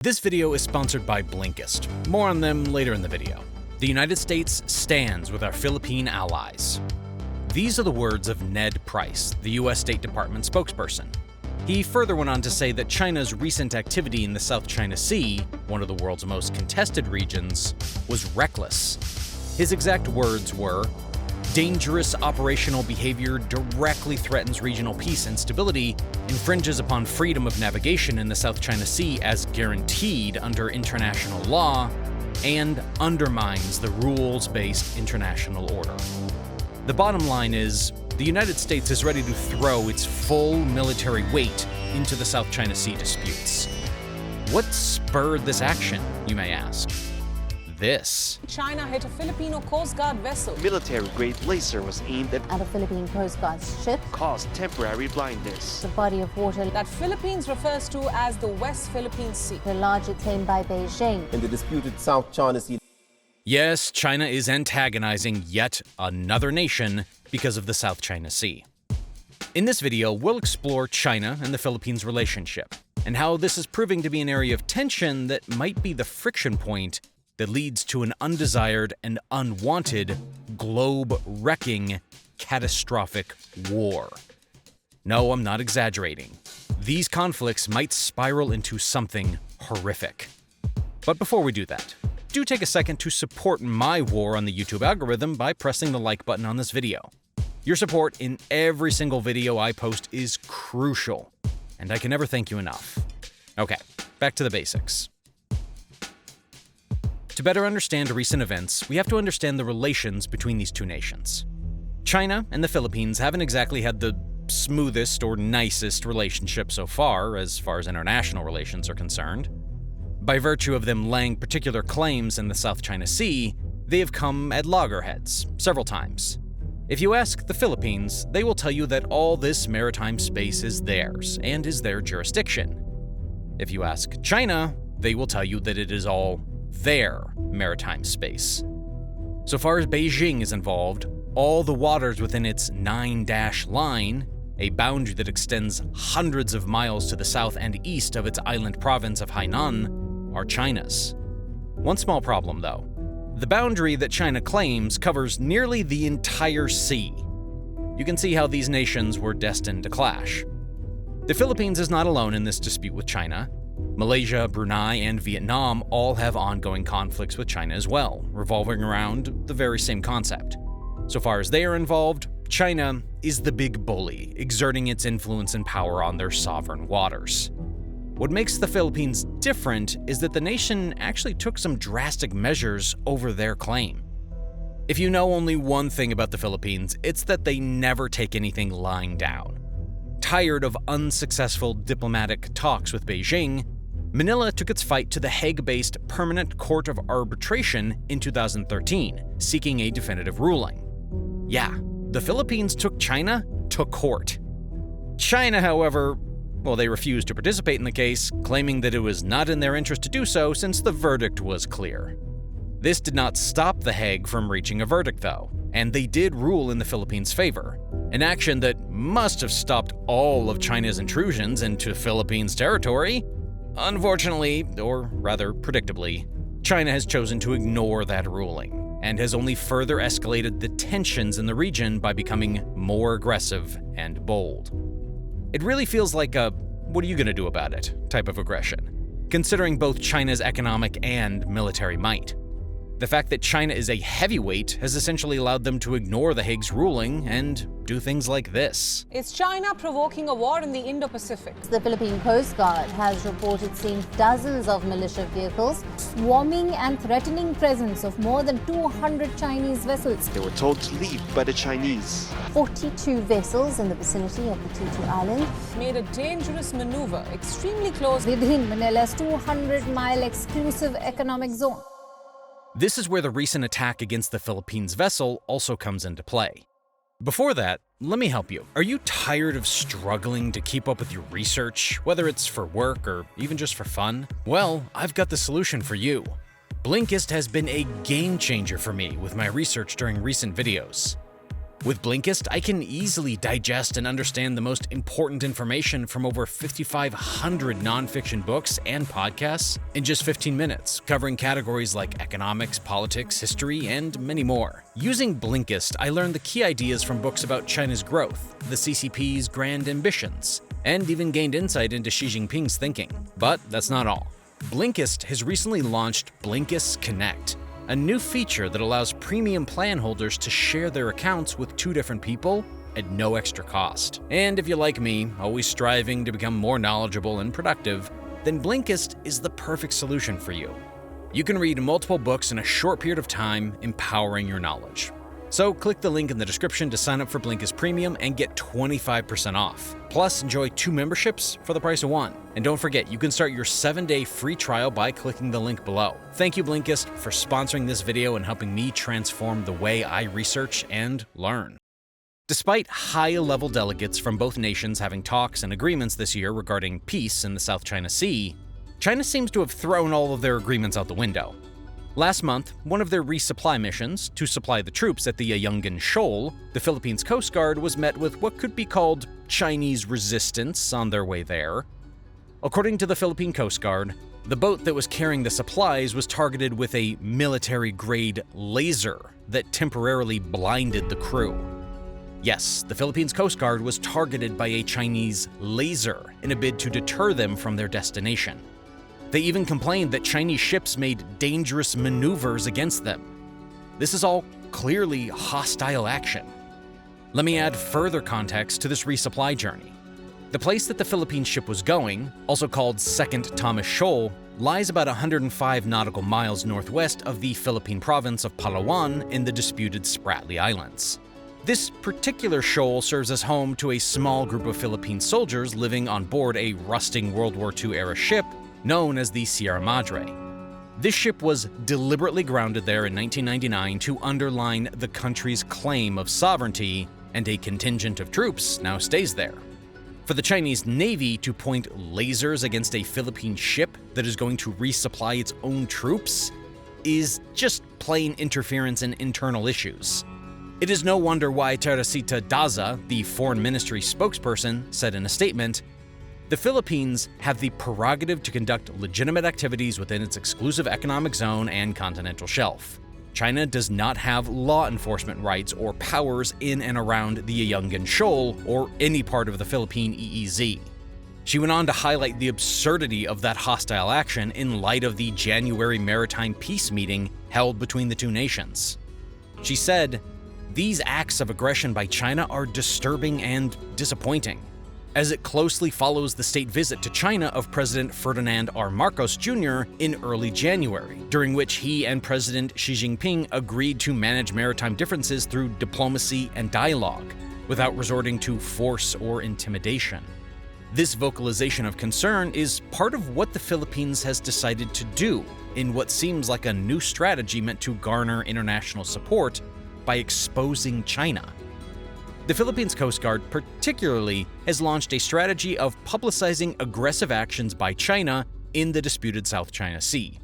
This video is sponsored by Blinkist. More on them later in the video. The United States stands with our Philippine allies. These are the words of Ned Price, the U.S. State Department spokesperson. He further went on to say that China's recent activity in the South China Sea, one of the world's most contested regions, was reckless. His exact words were, "Dangerous operational behavior directly threatens regional peace and stability, infringes upon freedom of navigation in the South China Sea as guaranteed under international law, and undermines the rules-based international order." The bottom line is, the United States is ready to throw its full military weight into the South China Sea disputes. What spurred this action, you may ask? This. China hit a Filipino Coast Guard vessel. Military-grade laser was aimed at a Philippine Coast Guard ship. Caused temporary blindness. The body of water that Philippines refers to as the West Philippine Sea. The larger claim by Beijing. In the disputed South China Sea. Yes, China is antagonizing yet another nation because of the South China Sea. In this video, we'll explore China and the Philippines' relationship, and how this is proving to be an area of tension that might be the friction point that leads to an undesired and unwanted, globe-wrecking, catastrophic war. No, I'm not exaggerating. These conflicts might spiral into something horrific. But before we do that, do take a second to support my war on the YouTube algorithm by pressing the like button on this video. Your support in every single video I post is crucial, and I can never thank you enough. Okay, back to the basics. To better understand recent events, we have to understand the relations between these two nations. China and the Philippines haven't exactly had the smoothest or nicest relationship so far as international relations are concerned. By virtue of them laying particular claims in the South China Sea, they have come at loggerheads several times. If you ask the Philippines, they will tell you that all this maritime space is theirs and is their jurisdiction. If you ask China, they will tell you that it is all their maritime space. So far as Beijing is involved, all the waters within its 9-dash line, a boundary that extends hundreds of miles to the south and east of its island province of Hainan, are China's. One small problem, though. The boundary that China claims covers nearly the entire sea. You can see how these nations were destined to clash. The Philippines is not alone in this dispute with China. Malaysia, Brunei, and Vietnam all have ongoing conflicts with China as well, revolving around the very same concept. So far as they are involved, China is the big bully, exerting its influence and power on their sovereign waters. What makes the Philippines different is that the nation actually took some drastic measures over their claim. If you know only one thing about the Philippines, it's that they never take anything lying down. Tired of unsuccessful diplomatic talks with Beijing, Manila took its fight to the Hague-based Permanent Court of Arbitration in 2013, seeking a definitive ruling. Yeah, the Philippines took China to court. China, however, they refused to participate in the case, claiming that it was not in their interest to do so since the verdict was clear. This did not stop The Hague from reaching a verdict, though, and they did rule in the Philippines' favor, an action that must have stopped all of China's intrusions into Philippines territory. Unfortunately, or rather predictably, China has chosen to ignore that ruling, and has only further escalated the tensions in the region by becoming more aggressive and bold. It really feels like a "what are you gonna do about it" type of aggression, considering both China's economic and military might. The fact that China is a heavyweight has essentially allowed them to ignore The Hague's ruling and do things like this. Is China provoking a war in the Indo-Pacific? The Philippine Coast Guard has reported seeing dozens of militia vehicles swarming and threatening presence of more than 200 Chinese vessels. They were told to leave by the Chinese. 42 vessels in the vicinity of the Tutu Island made a dangerous maneuver extremely close within Manila's 200-mile exclusive economic zone. This is where the recent attack against the Philippines vessel also comes into play. Before that, let me help you. Are you tired of struggling to keep up with your research, whether it's for work or even just for fun? Well, I've got the solution for you. Blinkist has been a game changer for me with my research during recent videos. With Blinkist, I can easily digest and understand the most important information from over 5,500 nonfiction books and podcasts in just 15 minutes, covering categories like economics, politics, history, and many more. Using Blinkist, I learned the key ideas from books about China's growth, the CCP's grand ambitions, and even gained insight into Xi Jinping's thinking. But that's not all. Blinkist has recently launched Blinkist Connect, a new feature that allows premium plan holders to share their accounts with two different people at no extra cost. And if you're like me, always striving to become more knowledgeable and productive, then Blinkist is the perfect solution for you. You can read multiple books in a short period of time, empowering your knowledge. So click the link in the description to sign up for Blinkist Premium and get 25% off. Plus, enjoy 2 memberships for the price of 1. And don't forget, you can start your 7-day free trial by clicking the link below. Thank you, Blinkist, for sponsoring this video and helping me transform the way I research and learn. Despite high-level delegates from both nations having talks and agreements this year regarding peace in the South China Sea, China seems to have thrown all of their agreements out the window. Last month, one of their resupply missions, to supply the troops at the Ayungin Shoal, the Philippines Coast Guard was met with what could be called Chinese resistance on their way there. According to the Philippine Coast Guard, the boat that was carrying the supplies was targeted with a military-grade laser that temporarily blinded the crew. Yes, the Philippines Coast Guard was targeted by a Chinese laser in a bid to deter them from their destination. They even complained that Chinese ships made dangerous maneuvers against them. This is all clearly hostile action. Let me add further context to this resupply journey. The place that the Philippine ship was going, also called Second Thomas Shoal, lies about 105 nautical miles northwest of the Philippine province of Palawan in the disputed Spratly Islands. This particular shoal serves as home to a small group of Philippine soldiers living on board a rusting World War II-era ship known as the Sierra Madre. This ship was deliberately grounded there in 1999 to underline the country's claim of sovereignty, and a contingent of troops now stays there. For the Chinese Navy to point lasers against a Philippine ship that is going to resupply its own troops is just plain interference in internal issues. It is no wonder why Teresita Daza, the foreign ministry spokesperson, said in a statement, "The Philippines have the prerogative to conduct legitimate activities within its exclusive economic zone and continental shelf. China does not have law enforcement rights or powers in and around the Ayungin Shoal or any part of the Philippine EEZ." She went on to highlight the absurdity of that hostile action in light of the January maritime peace meeting held between the two nations. She said, "These acts of aggression by China are disturbing and disappointing, as it closely follows the state visit to China of President Ferdinand R. Marcos Jr. in early January, during which he and President Xi Jinping agreed to manage maritime differences through diplomacy and dialogue, without resorting to force or intimidation. This vocalization of concern is part of what the Philippines has decided to do in what seems like a new strategy meant to garner international support by exposing China. The Philippines Coast Guard particularly has launched a strategy of publicizing aggressive actions by China in the disputed South China Sea.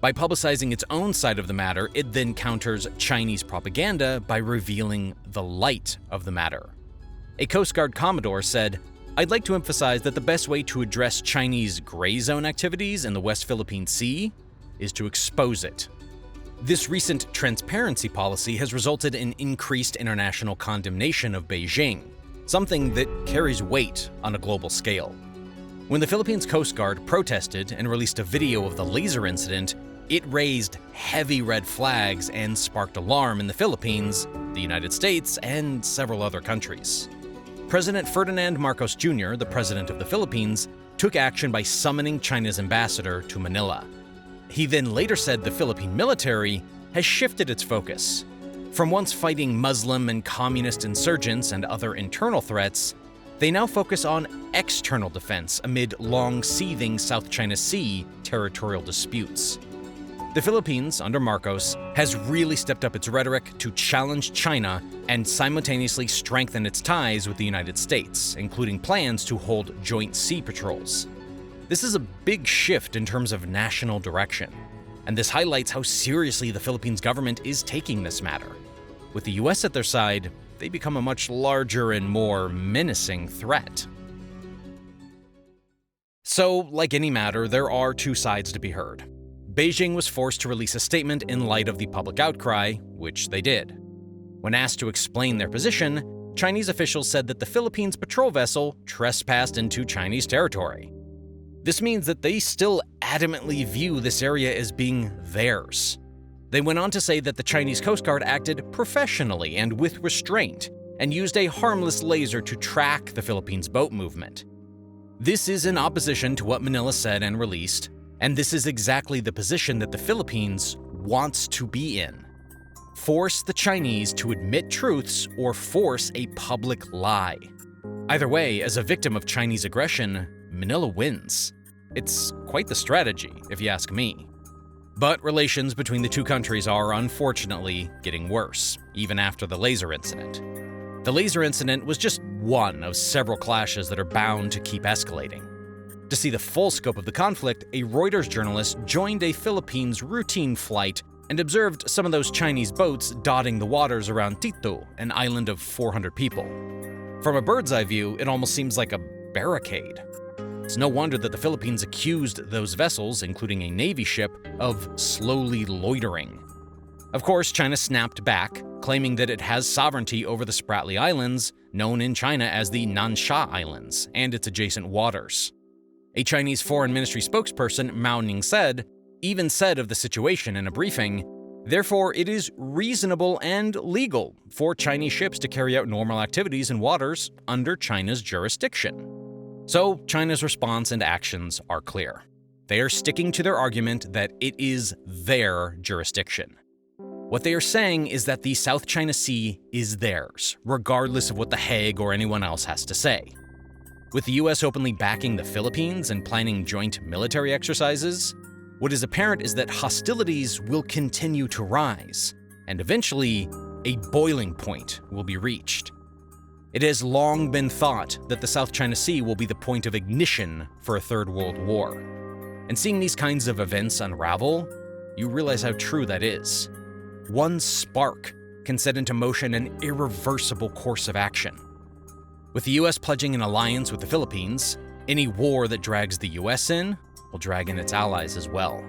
By publicizing its own side of the matter, it then counters Chinese propaganda by revealing the light of the matter. A Coast Guard Commodore said, "I'd like to emphasize that the best way to address Chinese gray zone activities in the West Philippine Sea is to expose it." This recent transparency policy has resulted in increased international condemnation of Beijing, something that carries weight on a global scale. When the Philippines Coast Guard protested and released a video of the laser incident, it raised heavy red flags and sparked alarm in the Philippines, the United States, and several other countries. President Ferdinand Marcos Jr., the president of the Philippines, took action by summoning China's ambassador to Manila. He then later said the Philippine military has shifted its focus. From once fighting Muslim and communist insurgents and other internal threats, they now focus on external defense amid long-seething South China Sea territorial disputes. The Philippines, under Marcos, has really stepped up its rhetoric to challenge China and simultaneously strengthen its ties with the United States, including plans to hold joint sea patrols. This is a big shift in terms of national direction, and this highlights how seriously the Philippines government is taking this matter. With the US at their side, they become a much larger and more menacing threat. So, like any matter, there are two sides to be heard. Beijing was forced to release a statement in light of the public outcry, which they did. When asked to explain their position, Chinese officials said that the Philippines patrol vessel trespassed into Chinese territory. This means that they still adamantly view this area as being theirs. They went on to say that the Chinese Coast Guard acted professionally and with restraint, and used a harmless laser to track the Philippines' boat movement. This is in opposition to what Manila said and released, and this is exactly the position that the Philippines wants to be in. Force the Chinese to admit truths or force a public lie. Either way, as a victim of Chinese aggression, Manila wins. It's quite the strategy, if you ask me. But relations between the two countries are unfortunately getting worse, even after the laser incident. The laser incident was just one of several clashes that are bound to keep escalating. To see the full scope of the conflict, a Reuters journalist joined a Philippines routine flight and observed some of those Chinese boats dotting the waters around Tito, an island of 400 people. From a bird's eye view, it almost seems like a barricade. It's no wonder that the Philippines accused those vessels, including a Navy ship, of slowly loitering. Of course, China snapped back, claiming that it has sovereignty over the Spratly Islands, known in China as the Nansha Islands, and its adjacent waters. A Chinese Foreign Ministry spokesperson, Mao Ning said of the situation in a briefing, "Therefore, it is reasonable and legal for Chinese ships to carry out normal activities in waters under China's jurisdiction." So, China's response and actions are clear. They are sticking to their argument that it is their jurisdiction. What they are saying is that the South China Sea is theirs, regardless of what The Hague or anyone else has to say. With the US openly backing the Philippines and planning joint military exercises, what is apparent is that hostilities will continue to rise, and eventually, a boiling point will be reached. It has long been thought that the South China Sea will be the point of ignition for a Third World War. And seeing these kinds of events unravel, you realize how true that is. One spark can set into motion an irreversible course of action. With the US pledging an alliance with the Philippines, any war that drags the US in will drag in its allies as well.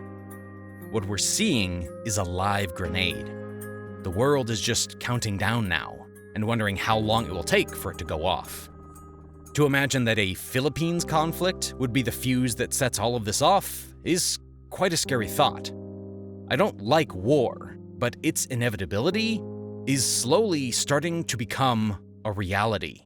What we're seeing is a live grenade. The world is just counting down now, and wondering how long it will take for it to go off. To imagine that a Philippines conflict would be the fuse that sets all of this off is quite a scary thought. I don't like war, but its inevitability is slowly starting to become a reality.